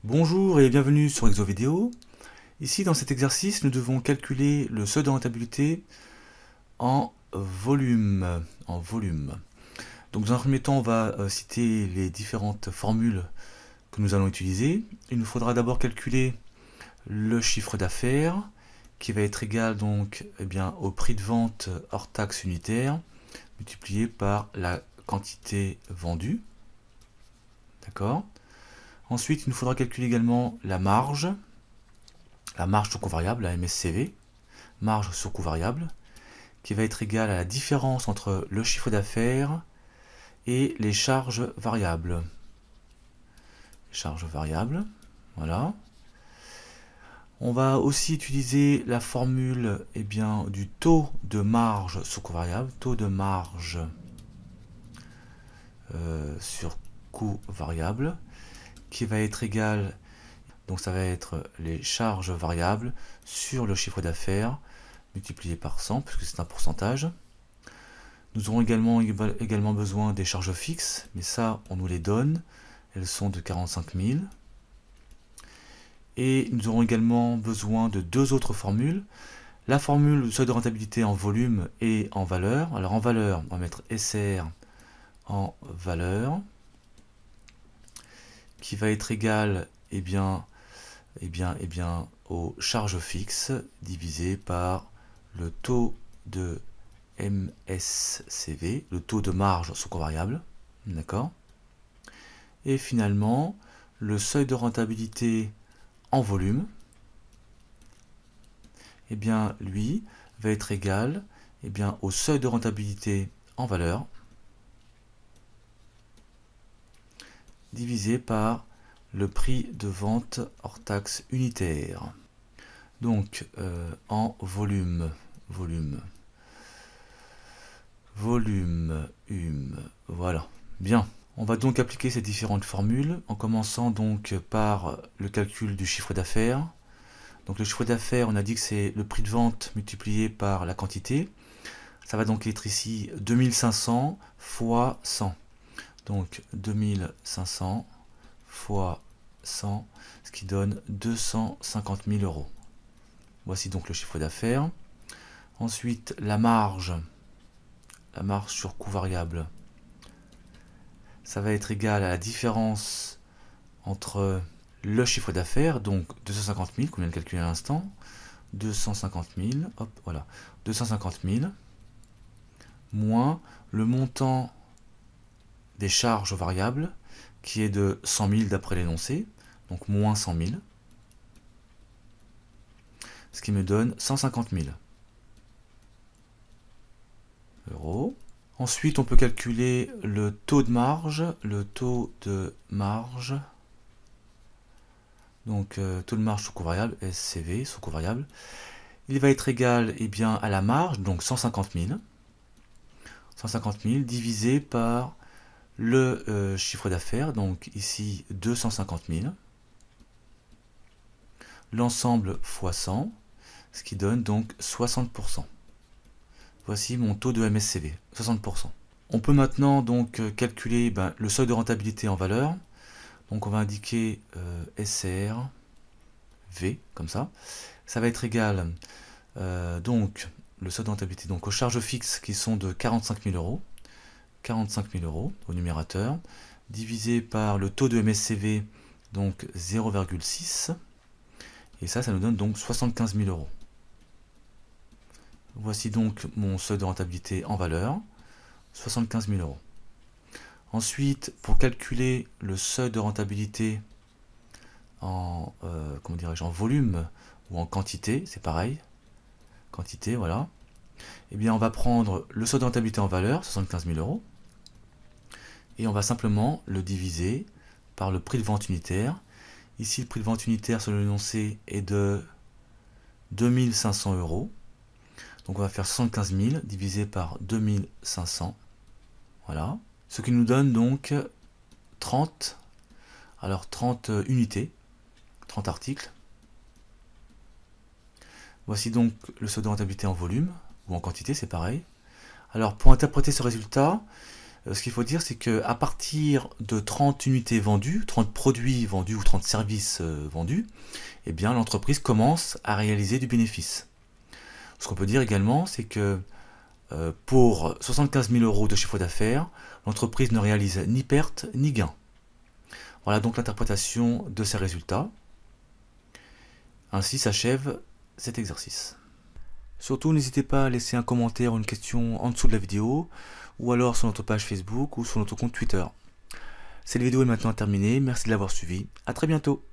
Bonjour et bienvenue sur ExoVideo. Ici dans cet exercice nous devons calculer le seuil de rentabilité en volume. Donc dans un premier temps on va citer les différentes formules que nous allons utiliser. Il nous faudra d'abord calculer le chiffre d'affaires qui va être égal donc au prix de vente hors taxe unitaire multiplié par la quantité vendue. D'accord. Ensuite, il nous faudra calculer également la marge sur coût variable, la MSCV, marge sur coût variable, qui va être égale à la différence entre le chiffre d'affaires et les charges variables. Voilà. On va aussi utiliser la formule du taux de marge sur coût variable, taux de marge sur coût variable, qui va être égal, donc ça va être les charges variables sur le chiffre d'affaires multiplié par 100, puisque c'est un pourcentage. Nous aurons également besoin des charges fixes, mais ça on nous les donne, elles sont de 45 000. Et nous aurons également besoin de deux autres formules. La formule du seuil de rentabilité en volume et en valeur. Alors en valeur, on va mettre SR en valeur, qui va être égal aux charges fixes divisé par le taux de MSCV, le taux de marge sur coût variable, d'accord. Et finalement, le seuil de rentabilité en volume, lui va être égal au seuil de rentabilité en valeur divisé par le prix de vente hors taxe unitaire. Donc en volume, voilà. Bien. On va donc appliquer ces différentes formules en commençant donc par le calcul du chiffre d'affaires. Donc le chiffre d'affaires, on a dit que c'est le prix de vente multiplié par la quantité. Ça va donc être ici 2500 fois 100. Donc 2500 fois 100, ce qui donne 250 000 euros. Voici donc le chiffre d'affaires. Ensuite, la marge sur coût variable, ça va être égal à la différence entre le chiffre d'affaires, donc 250 000, qu'on vient de calculer à l'instant, 250 000, hop, voilà, 250 000, moins le montant des charges variables, qui est de 100 000 d'après l'énoncé, donc moins 100 000, ce qui me donne 150 000 euros. Ensuite, on peut calculer le taux de marge, donc taux de marge sur coût variable, SCV, sur coût variable. Il va être égal à la marge, donc 150 000, divisé par le chiffre d'affaires, donc ici 250 000, l'ensemble fois 100, ce qui donne donc 60%. Voici mon taux de MSCV, 60%. On peut maintenant donc calculer le seuil de rentabilité en valeur. Donc on va indiquer SR, V, comme ça. Ça va être égal, donc, le seuil de rentabilité donc, aux charges fixes qui sont de 45 000 euros. 45 000 euros au numérateur, divisé par le taux de MSCV, donc 0,6. Et ça nous donne donc 75 000 euros. Voici donc mon seuil de rentabilité en valeur, 75 000 euros. Ensuite, pour calculer le seuil de rentabilité en, en volume ou en quantité, c'est pareil, quantité, voilà. On va prendre le seuil de rentabilité en valeur, 75 000 euros, et on va simplement le diviser par le prix de vente unitaire. Ici, le prix de vente unitaire sur l'énoncé est de 2500 euros. Donc on va faire 75 000 divisé par 2500. Voilà. Ce qui nous donne donc 30 unités, 30 articles. Voici donc le seuil de rentabilité en volume, ou en quantité, c'est pareil. Alors pour interpréter ce résultat, Ce qu'il faut dire, c'est qu'à partir de 30 unités vendues, 30 produits vendus ou 30 services vendus, eh bien l'entreprise commence à réaliser du bénéfice. Ce qu'on peut dire également, c'est que pour 75 000 € de chiffre d'affaires, l'entreprise ne réalise ni perte ni gain. Voilà donc l'interprétation de ces résultats. Ainsi s'achève cet exercice. Surtout, n'hésitez pas à laisser un commentaire ou une question en dessous de la vidéo, ou alors sur notre page Facebook ou sur notre compte Twitter. Cette vidéo est maintenant terminée, merci de l'avoir suivie, à très bientôt.